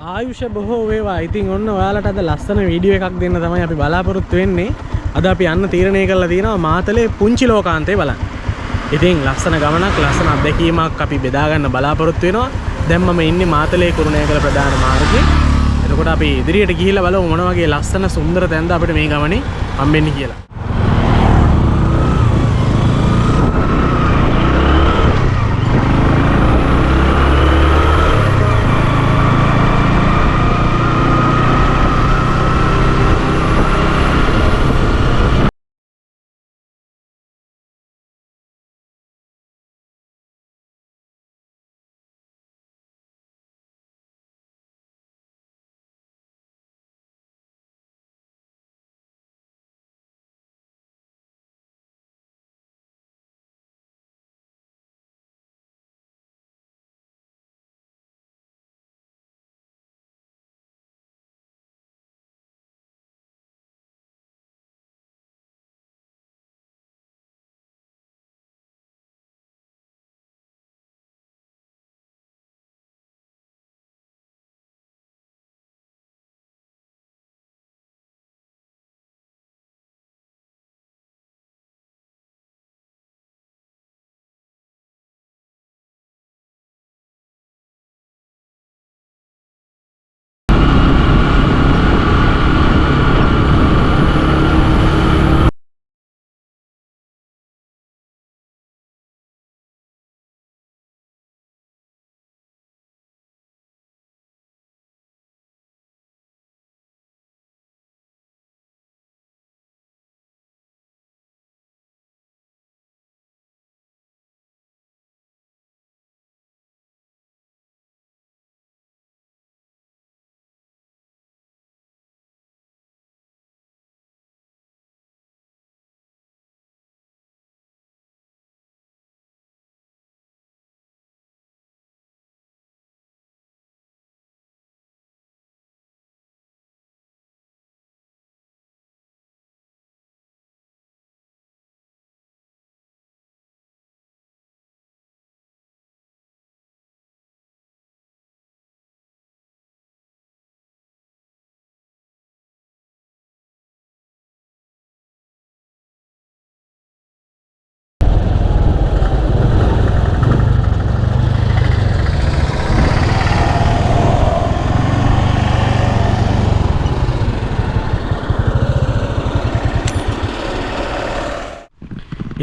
ආයුෂ බොහෝ වේවා. ඉතින් ඔන්න ඔයාලට අද ලස්සන වීඩියෝ එකක් දෙන්න තමයි අපි බලාපොරොත්තු වෙන්නේ. අද අපි යන්න තීරණය කරලා තියෙනවා මාතලේ පුංචි ලෝකාන්තේ බලන්න. ඉතින් ලස්සන ගමනක්, ලස්සන අත්දැකීමක් අපි බෙදා ගන්න බලාපොරොත්තු වෙනවා. දැන් මම ඉන්නේ මාතලේ කුරුණෑගල ප්‍රධාන මාර්ගයේ. එතකොට අපි ඉදිරියට ගිහිල්ලා බලමු මොන වගේ ලස්සන සුන්දර තැන්ද අපිට මේ ගමනේ හම්බෙන්නේ කියලා.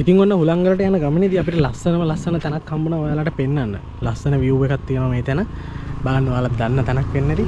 ඉතින් ඔන්න හුලංගලට යන ගමනේදී අපිට ලස්සන තැනක් හම්බුණා ඔයාලට පෙන්වන්න. ලස්සන view එකක් තියෙනවා මේ තැන. බලන්න ඔයාලා දන්න තැනක් වෙන්න ඇති.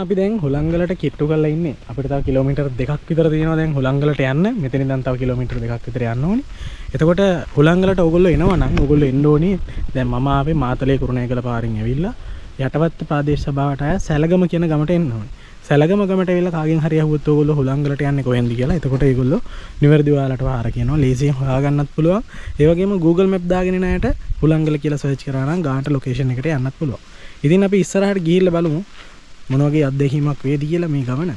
අපි දැන් හුලංගලට කිට්ටු කරලා ඉන්නේ. අපිට තව කිලෝමීටර් 2ක් විතර තියෙනවා දැන් හුලංගලට යන්න. මෙතනින් දැන් තව කිලෝමීටර් 2ක් විතර යන්න ඕනේ. එතකොට හුලංගලට ඕගොල්ලෝ එනවා නම් ඕගොල්ලෝ එන්න ඕනේ. දැන් මම ආවේ මාතලේ කුරුණෑගල පාරින් ඇවිල්ලා යටවත්ත ප්‍රාදේශ සභාවට ආය සැලගම කියන ගමට එන්න ඕනේ. සැලගම ගමට ඇවිල්ලා කාගෙන් හරි අහුවොත් ඕගොල්ලෝ හුලංගලට යන්නේ කොහෙන්ද කියලා. එතකොට ඒගොල්ලෝ නිවැරදිව ඔයාලට වාර කියනවා. ලේසියෙන් හොයාගන්නත් පුළුවන්. ඒ වගේම Google Map දාගෙන ඉන අයට හුලංගල කියලා සර්ච් කරා නම් ගානට ලොකේෂන් එකට යන්නත් පුළුවන්. ඉතින් අපි ඉස්සරහට ගිහිල්ලා බලමු මොන වගේ අත්දැකීමක් වේද කියලා මේ ගමන.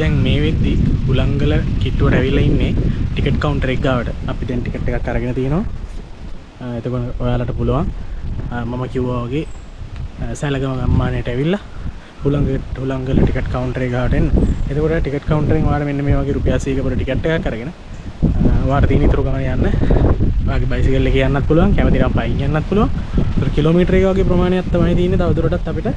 දැන් මේ වෙද්දි හුලංගල කිට්ටුවට ඇවිල්ලා ඉන්නේ ටිකට් කවුන්ටර් එක ගාවට. අපි දැන් ටිකට් එකක් අරගෙන තිනවා. එතකොට ඔයාලට පුළුවන් මම කිව්වා වගේ සැලගම ගම්මානයට ඇවිල්ලා හුලංගල ටිකට් කවුන්ටර් එක ගාවට එන්න. එතකොට ටිකට් කවුන්ටරෙන් ඔයාලා මෙන්න මේ වගේ රුපියල් 100ක පොඩි ටිකට් එකක් අරගෙන ඔයාලට තියෙන ඉතුරු ගමන යන්න. ඔයාගේ බයිසිකල් එකේ යන්නත් පුළුවන්, කැමති නම් පයින් යන්නත් පුළුවන්. ඒතර කිලෝමීටර එක වගේ ප්‍රමාණයක් තමයි තියෙන්නේ. තවදුරටත් අපිට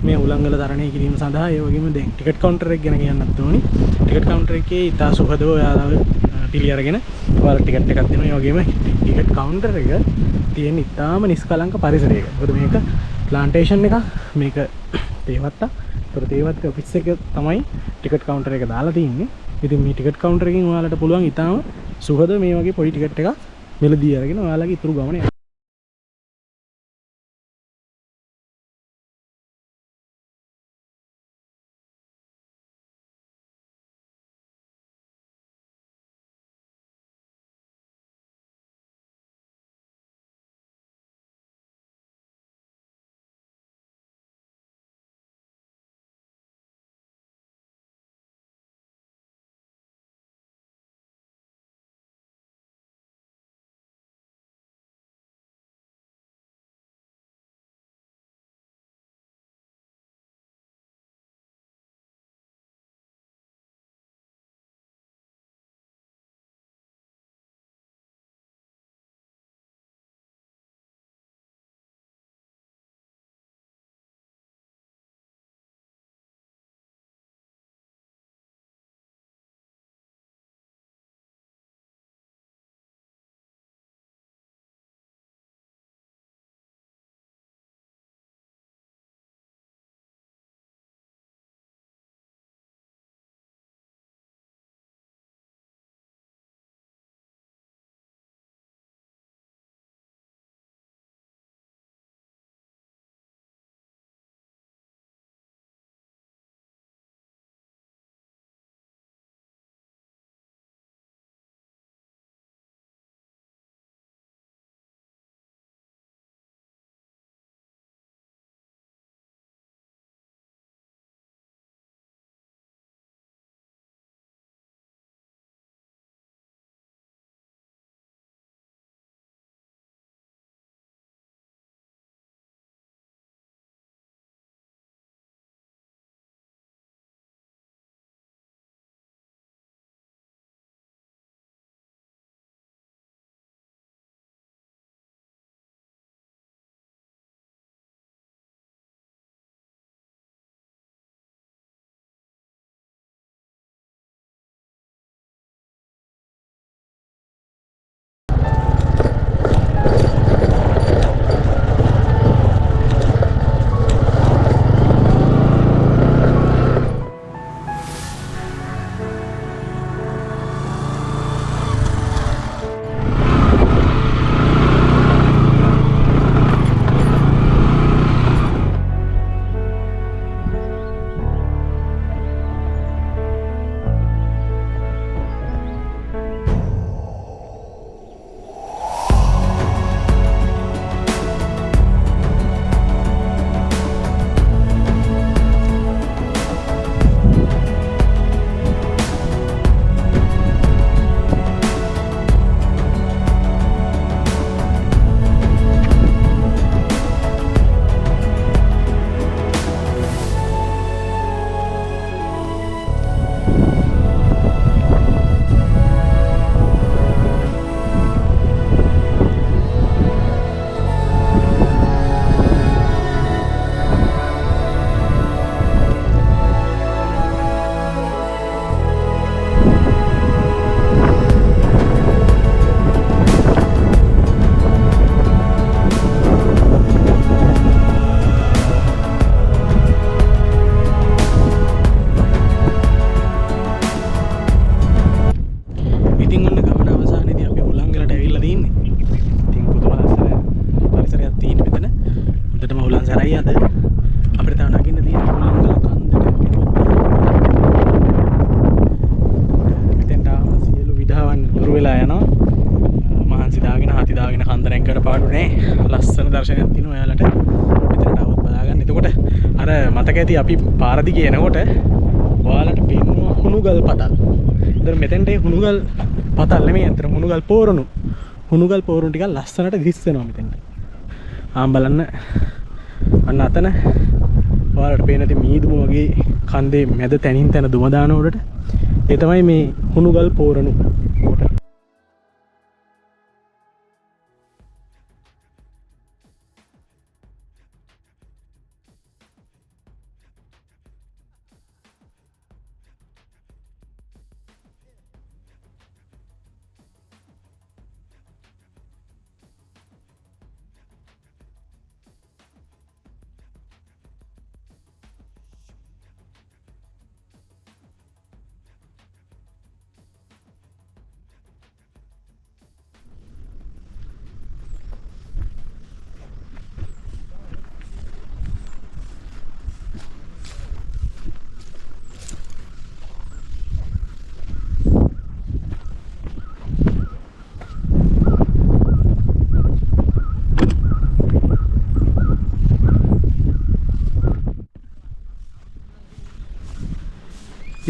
මේ හුලංගල තරණය කිරීම සඳහා ඒ වගේම දැන් ටිකට් කවුන්ටර් එක ගැන කියන්නත් ඕනි. ටිකට් කවුන්ටර් එකේ ඉතා සුහදව ඔයාලා පිළි අරගෙන ඔයාලා ටිකට් එකක් දෙනවා. ඒ වගේම ටිකට් කවුන්ටර් එක තියෙන ඉතාම නිස්කලංක පරිසරයක. මොකද මේක ප්ලාන්ටේෂන් එකක්. මේක තේවත්ත. ඒතර තේවත්ත ඔෆිස් එක තමයි ටිකට් කවුන්ටර් එක දාලා තියෙන්නේ. ඉතින් මේ ටිකට් කවුන්ටර් එකෙන් ඔයාලට පුළුවන් ඉතාම සුහද මේ වගේ පොඩි ටිකට් එකක් මෙලදී අරගෙන ඔයාලගේ ඉතුරු ගමන යන්න. දර්ශනයක් තියෙනවා ඔයාලට මෙතනට આવොත් බලා ගන්න. එතකොට අර මතක ඇති අපි පාරදි කියනකොට ඔයාලට පේනවා හුණුගල් පතල්. ඒතර මෙතෙන්ට හුණුගල් පතල් නෙමෙයි අතර හුණුගල් පෝරණු. හුණුගල් පෝරණු ටික ලස්සනට දිස් වෙනවා මෙතෙන්ට. බලන්න අන්න අතන ඔයාලට පේන ඉතින් මීදුම වගේ කන්දේ මැද තැනින් තැන දුම දාන උඩට ඒ තමයි මේ හුණුගල් පෝරණු.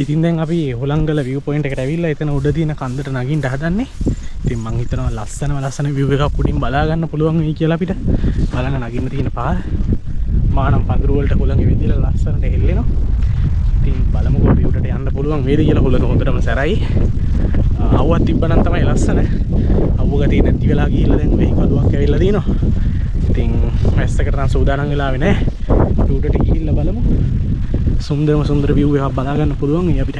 ඉතින් දැන් අපි හොලංගල view point එකට ඇවිල්ලා එතන උඩ තියෙන කන්දට නගින්න හදන්නේ. ඉතින් මං හිතනවා ලස්සන view එකක් උඩින් බලා ගන්න පුළුවන් වෙයි කියලා අපිට. බලන්න නගින්න තියෙන පාර. මානම් පඳුරු වලට හොලඟ වෙදිලා ලස්සනට හෙල්ලෙනවා. ඉතින් බලමුකෝ අපි උඩට යන්න පුළුවන් වේද කියලා. හොලඟ හොඳටම සැරයි. අවුවක් තිබ්බනම් තමයි ලස්සන. අවුවක තියෙන නැති වෙලා ගිහිල්ලා දැන් වෙහි කඩුවක් ඇවිල්ලා දිනවා. ඉතින් වැස්සකට නම් සූදානම් වෙලාවේ නැහැ. උඩට ගිහිල්ලා බලමු. සුන්දර view එකක් බලා ගන්න පුළුවන් යි අපිට.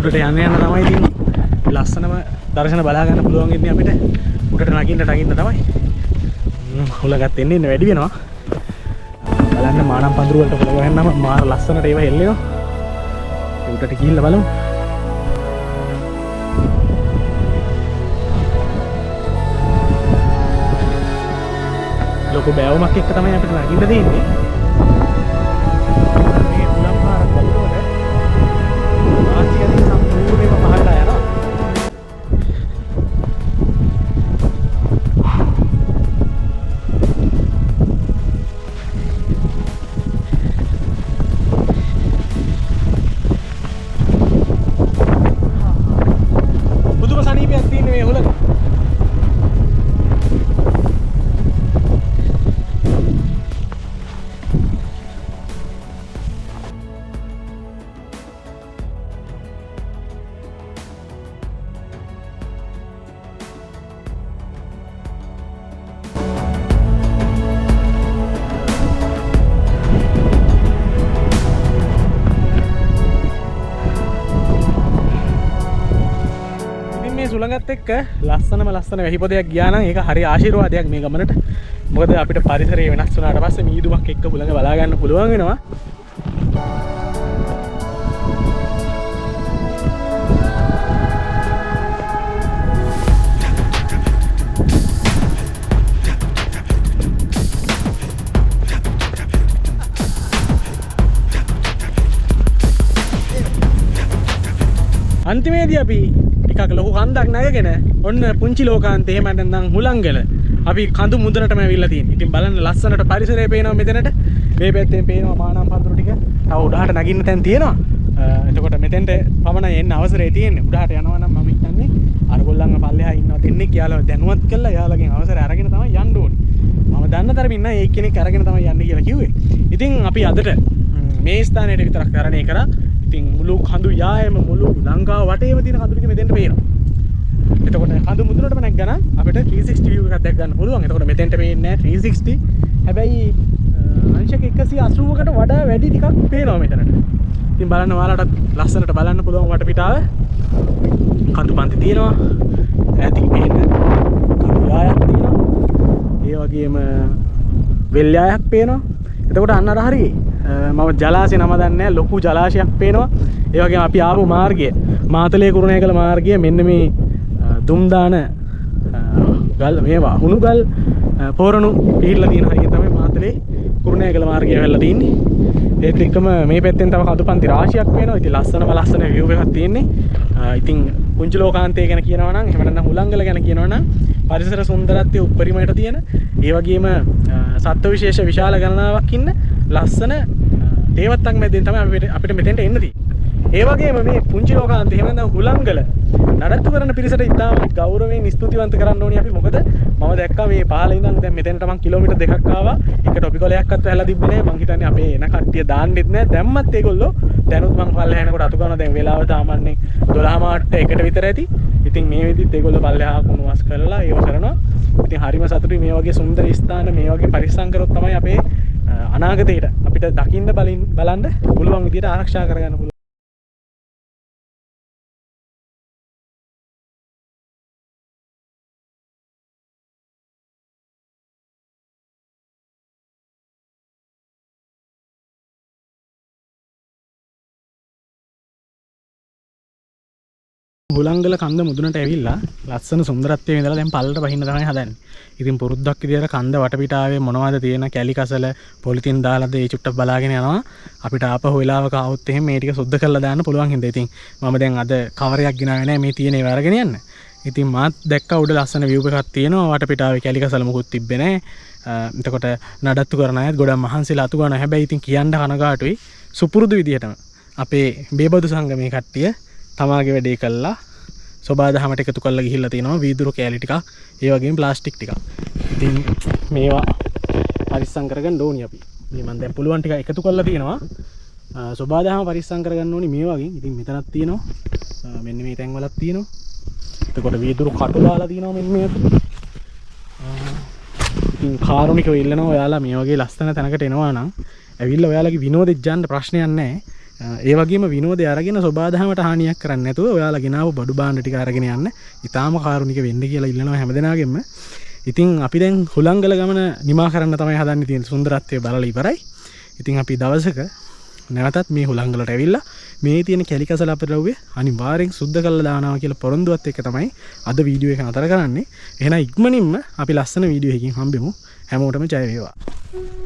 උඩට යන්න තමයි ඉතින් ලස්සනම දර්ශන බලා ගන්න පුළුවන් ඉන්නේ අපිට. උඩට නගින්න තමයි. හොලගත් එන්න වැඩි වෙනවා. බලන්න මානම් පඳුරු වලට හොල ගහන්නම මාර ලස්සනට ඒව හෙල්ලෙනවා. උඩට ගිහිල්ලා බලමු. ලොකු බෑවුමක් එක්ක තමයි අපිට නගින්න දෙන්නේ. සුළඟත් එක්ක ලස්සන වැහිපොදයක් ගියා නම් ඒක හරි ආශිර්වාදයක් මේ ගමනට. මොකද අපිට පරිසරය වෙනස් වුණාට පස්සේ මීදුමක් එක්ක හුළඟ බලා ගන්න පුළුවන් වෙනවා. අන්තිමේදී අපි ටිකක් ලොකු කන්දක් නැගගෙන ඔන්න පුංචි ලෝකාන්තේ එහෙම නැත්නම් හුළංගල අපි කඳු මුදුනටම ඇවිල්ලා තියෙනවා. ඉතින් බලන්න ලස්සනට පරිසරය පේනවා මෙතනට. මේ පැත්තෙන් පේනවා මානම් පඳුරු ටික. තව උඩහට නගින්න තැන් තියෙනවා. එතකොට මෙතෙන්ට පමණයි එන්න අවසරය තියෙන්නේ. උඩහට යනවා නම් මම හිතන්නේ අරගොල්ලන්ව පල්ලෙහා ඉන්නවා දෙන්නෙක් යාළුවා දැනුවත් කළා. යාළුවගෙන් අවසරය අරගෙන තමයි යන්න ඕනේ. මම දන්න තරමින් නෑ එක්කෙනෙක් අරගෙන තමයි යන්නේ කියලා කිව්වේ. ඉතින් අපි අදට මේ ස්ථානයේ විතරක් තරණය කරා. ඉතින් මුළු කඳු යායම මුළු ලංකාව වටේම තියෙන කඳු ටික මෙතෙන්ට පේනවා. එතකොට කඳු මුදුනටම නැග්ගනම් අපිට 360 view එකක් දැක් ගන්න පුළුවන්. එතකොට මෙතෙන්ට පේන්නේ නැහැ 360. හැබැයි අංශක 180කට වඩා වැඩි ටිකක් පේනවා මෙතනට. ඉතින් බලන්න ඔයාලට ලස්සනට බලන්න පුළුවන් වටපිටාව. කඳු පන්ති තියෙනවා. ඈතින් පේන්න කවියායක් තියෙනවා. ඒ වගේම වෙල්යායක් පේනවා. එතකොට අන්න අර හරි මම ජලාශය නම දන්නේ නැහැ. ලොකු ජලාශයක් පේනවා. ඒ වගේම අපි ආපු මාර්ගය මාතලේ කුරුණෑගල මාර්ගය මෙන්න මේ දුම්දාන ගල් මේවා හුණුගල් පෝරණු පිහිටලා තියෙන හරිය තමයි මාතලේ කුරුණෑගල මාර්ගය වෙලා තින්නේ. ඒත් එක්කම මේ පැත්තෙන් තව කඳුපන්ති රාශියක් වෙනවා. ඉතින් ලස්සන view එකක් තියෙන්නේ. ඉතින් පුංචි ලෝකාන්තය ගැන කියනවා නම් එහෙම නැත්නම් හුලංගල ගැන කියනවා නම් පරිසර සුන්දරත්වයේ උපරිමයට තියෙන ඒ වගේම සත්ත්ව විශේෂ විශාල ගණනාවක් ඉන්න ලස්සන තේවත්තක් මැදින් තමයි අපිට මෙතෙන්ට එන්න තියෙන්නේ. ඒ වගේම මේ පුංචි ලෝකාන්තය එහෙම නැත්නම් හුලංගල නඩත්තු කරන පිරිසට ඉතාමත් ගෞරවයෙන් ස්තුතිවන්ත කරන්න ඕනේ අපි. මොකද මම දැක්කා මේ පහළ ඉඳන් දැන් මෙතෙන්ට මම කිලෝමීටර් 2ක් ආවා. එක ටොපිකොලයක්වත් වැහලා තිබ්බේ නැහැ. මං හිතන්නේ අපේ එන කට්ටිය දාන්නෙත් නැහැ. දැම්මත් ඒගොල්ලෝ දැනුත් මං පල්ලෙහා යනකොට අතු ගන්නවා. දැන් වෙලාව සාමාන්‍යයෙන් 12 මාට්ට එකට විතර ඇති. ඉතින් මේ විදිහට ඒගොල්ලෝ පල්ලෙහා කුණු වස් කරලා ඒව කරනවා. ඉතින් හරිම සතුටුයි මේ වගේ සුන්දර ස්ථාන මේ වගේ පරිස්සම් කරොත් තමයි අපේ අනාගතයට අපිට දකින්න බලන්න පුළුවන් විදිහට ආරක්ෂා කරගන්න පුළුවන්. හුලංගල කන්ද මුදුනට ඇවිල්ලා ලස්සන සුන්දරත්වයේ ඉඳලා දැන් පල්ලට බහින්න තමයි හදන්නේ. ඉතින් පුරුද්දක් විදියට කන්ද වටපිටාවේ මොනවද තියෙන කැලි කසල පොලිතින් දාලාද ඒ චුට්ටක් බලාගෙන යනවා. අපිට ආපහු වෙලාවක ආවොත් එහෙම මේ ටික සුද්ධ කරලා දාන්න පුළුවන් හින්දා. ඉතින් මම දැන් අද කවරයක් ගෙනාවේ නැහැ මේ තියෙන ඒවා අරගෙන යන්න. ඉතින් මාත් දැක්කා උඩ ලස්සන view එකක් තියෙනවා. වටපිටාවේ කැලි කසල මොකුත් තිබ්බේ නැහැ. එතකොට නඩත්තු කරන අයත් ගොඩක් මහන්සිලා අතු ගන්නවා. හැබැයි ඉතින් කියන්න කනගාටුයි සුපුරුදු විදියටම අපේ බේබදු සංගමේ කට්ටිය තමාගේ වැඩේ කළා සෝබාදහමට එකතු කරලා ගිහිල්ලා තිනවා වීදුරු කෑලි ටිකක් ඒ වගේම ප්ලාස්ටික් ටිකක්. ඉතින් මේවා පරිස්සම් කරගන්න ඕනි අපි. මේ මම දැන් පුළුවන් ටික එකතු කරලා තිනවා. සෝබාදහම පරිස්සම් කරගන්න ඕනි මේ වගේ. ඉතින් මෙතනක් තියෙනවා. මෙන්න මේ තැන් වලක් තියෙනවා. එතකොට වීදුරු කටු දාලා තිනවා මෙන්න මේක. ඉතින් කාරුණිකව ඉල්ලනවා ඔයාලා මේ වගේ ලස්සන තැනකට එනවා නම් ඇවිල්ලා ඔයාලගේ විනෝදෙත් යන්න ප්‍රශ්නයක් නැහැ. ඒ වගේම විනෝදය අරගෙන සෝබාදහමට හානියක් කරන්නේ නැතුව ඔයාලා ගෙනාවු බඩු බාණ්ඩ ටික අරගෙන යන්න. ඊටාම කාරුණික වෙන්න කියලා ඉල්ලනවා හැමදෙනාගෙම. ඉතින් අපි දැන් හුලංගල ගමන නිමා කරන්න තමයි හදන්නේ තියෙන සුන්දරත්වය බලලා ඉවරයි. ඉතින් අපි දවසක නැවතත් මේ හුලංගලට ඇවිල්ලා මේ තියෙන කැලි කසල අපිරව්වේ අනිවාර්යෙන් සුද්ධ කරලා දානවා කියලා පොරොන්දුවත් එක්ක තමයි අද වීඩියෝ එක නතර කරන්නේ. එහෙනම් ඉක්මනින්ම අපි ලස්සන වීඩියෝ එකකින් හම්බෙමු. හැමෝටම ජය වේවා.